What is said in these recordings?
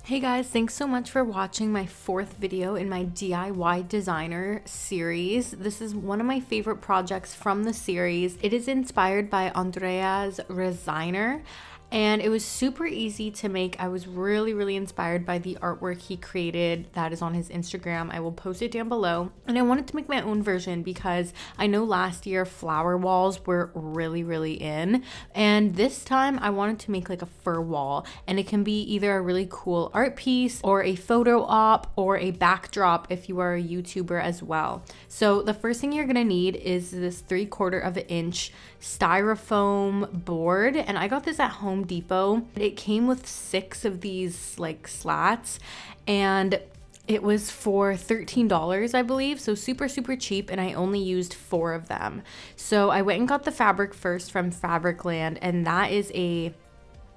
Hey guys, thanks so much for watching my fourth video in my DIY designer series. This is one of my favorite projects from the series. It is inspired by Andrés Reisinger, and it was super easy to make. I was really inspired by the artwork he created that is on his Instagram. I will post it down below. And I wanted to make my own version because I know last year flower walls were really in. And this time I wanted to make like a fur wall. And it can be either a really cool art piece or a photo op or a backdrop if you are a YouTuber as well. So the first thing you're gonna need is this 3/4 of an inch styrofoam board. And I got this at Home Depot. It came with 6 of these like slats, and it was for $13, I believe, so super cheap, and I only used 4 of them. So I went and got the fabric first from Fabricland, and that is a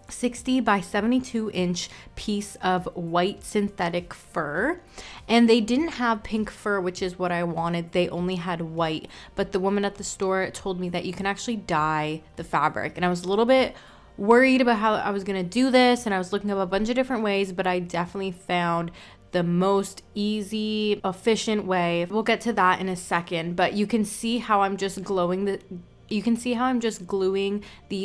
60 by 72 inch piece of white synthetic fur, and they didn't have pink fur, which is what I wanted. They only had white, but the woman at the store told me that you can actually dye the fabric, and I was a little bit worried about how I was gonna do this, and I was looking up a bunch of different ways, but I definitely found the most easy, efficient way. We'll get to that in a second, but you can see how I'm just gluing the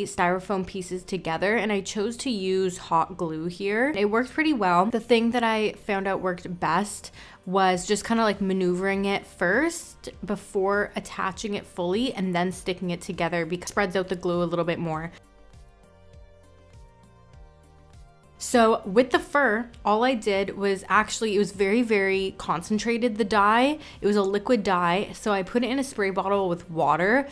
styrofoam pieces together, and I chose to use hot glue here. It worked pretty well. The thing that I found out worked best was just kind of like maneuvering it first before attaching it fully and then sticking it together, because it spreads out the glue a little bit more. So with the fur, all I did was it was very concentrated, the dye. It was a liquid dye, so I put it in a spray bottle with water,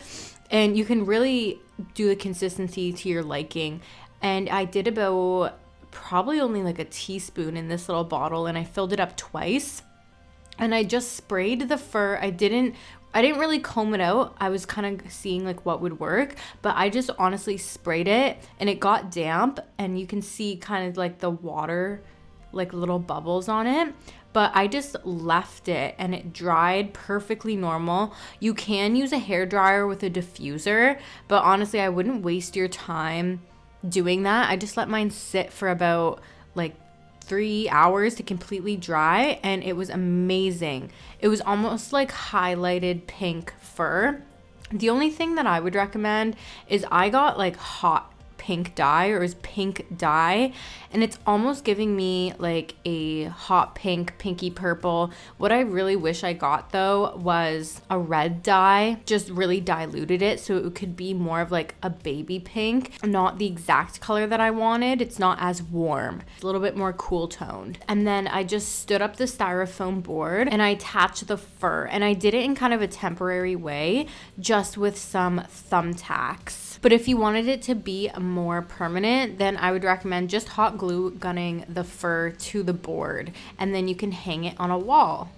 and you can really do the consistency to your liking. And I did about probably only like a teaspoon in this little bottle, and I filled it up twice. And I just sprayed the fur. I didn't really comb it out. I was kind of seeing like what would work, but I just honestly sprayed it, and it got damp, and you can see kind of like the water, like little bubbles on it. But I just left it, and it dried perfectly normal. You can use a hairdryer with a diffuser, but honestly, I wouldn't waste your time doing that. I just let mine sit for about like 3 hours to completely dry, and it was amazing. It was almost like highlighted pink fur. The only thing that I would recommend is I got like hot pink dye, or is pink dye, and it's almost giving me like a hot pink, pinky purple. What I really wish I got though was a red dye, just really diluted it so it could be more of like a baby pink, not the exact color that I wanted. It's not as warm, it's a little bit more cool toned. And then I just stood up the styrofoam board and I attached the fur, and I did it in kind of a temporary way, just with some thumbtacks. But if you wanted it to be more permanent, then I would recommend just hot glue gunning the fur to the board, and then you can hang it on a wall.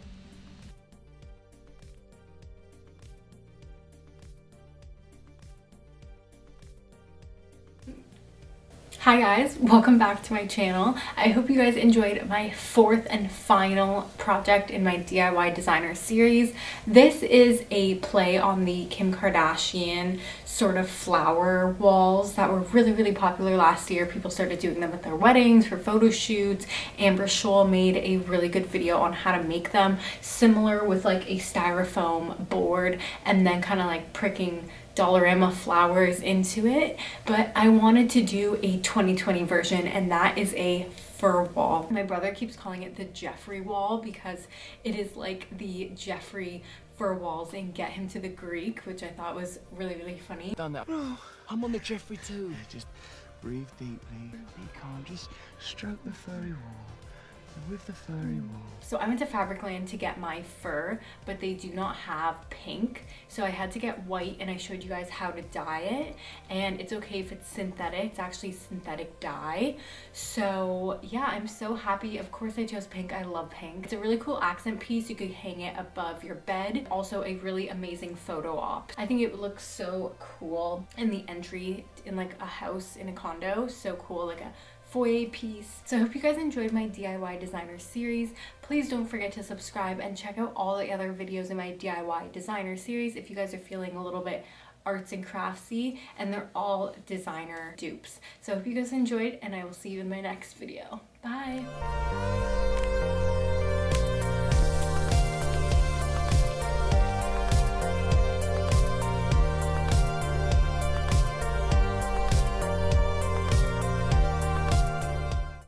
Hi guys, welcome back to my channel. I hope you guys enjoyed my fourth and final project in my DIY designer series. This is a play on the Kim Kardashian sort of flower walls that were really popular last year. People started doing them at their weddings, for photo shoots. Amber Scholl made a really good video on how to make them, similar with like a styrofoam board and then kind of like pricking Dollarama flowers into it. But I wanted to do a 2020 version, and that is a fur wall. My brother keeps calling it the Jeffrey wall because it is like the Jeffrey fur walls in Get Him to the Greek, which I thought was really funny. Done that. Oh, I'm on the Jeffrey too. Just breathe deeply, be calm, just stroke the furry wall. With the furry wall. So I went to Fabricland to get my fur, but they do not have pink, so I had to get white, and I showed you guys how to dye it. And it's okay if it's synthetic, it's actually synthetic dye. So yeah, I'm so happy. Of course I chose pink. I love pink. It's a really cool accent piece. You could hang it above your bed. Also a really amazing photo op. I think it looks so cool in the entry in like a house in a condo. So cool, like a foyer piece. So I hope you guys enjoyed my DIY designer series. Please don't forget to subscribe and check out all the other videos in my DIY designer series if you guys are feeling a little bit arts and craftsy, and they're all designer dupes. So I hope you guys enjoyed, and I will see you in my next video. Bye.